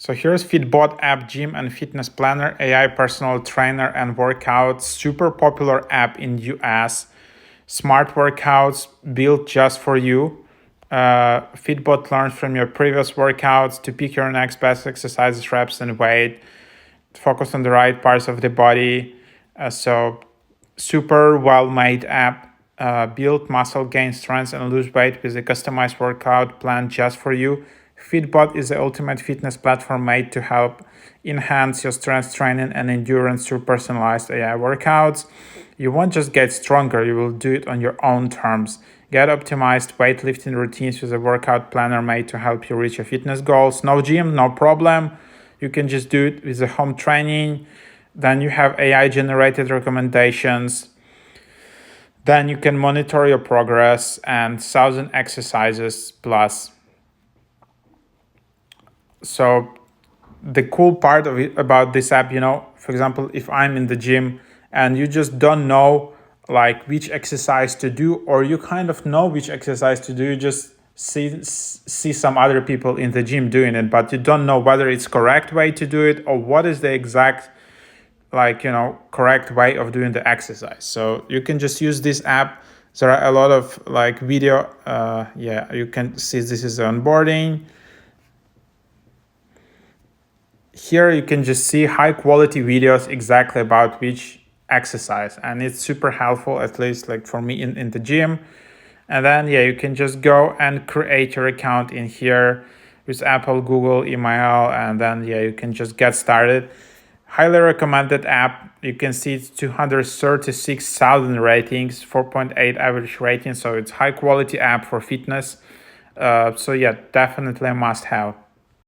So here's FitBod app, gym and fitness planner, AI personal trainer and workouts. Super popular app in US. Smart workouts built just for you. FitBod learns from your previous workouts to pick your next best exercises, reps, and weight. Focus on the right parts of the body. So super well-made app. Build muscle gain, strength, and lose weight with a customized workout plan just for you. FitBod is the ultimate fitness platform made to help enhance your strength training and endurance through personalized AI workouts. You won't just get stronger, you will do it on your own terms. Get optimized weightlifting routines with a workout planner made to help you reach your fitness goals. No gym, no problem. You can just do it with a home training. Then you have AI generated recommendations. Then you can monitor your progress and 1,000 exercises plus. So the cool part of it about this app, for example, if I'm in the gym and you just don't know like which exercise to do, or you kind of know which exercise to do, you just see some other people in the gym doing it, but you don't know whether it's correct way to do it or what is the exact correct way of doing the exercise. So you can just use this app. There are a lot of video. You can see this is the onboarding. Here you can just see high quality videos exactly about which exercise, and it's super helpful, at least like for me in the gym. And then you can just go and create your account in here with Apple, Google, email, and then you can just get started. Highly recommended app. You can see it's 236,000 ratings, 4.8 average rating, so it's high quality app for fitness. So definitely a must have.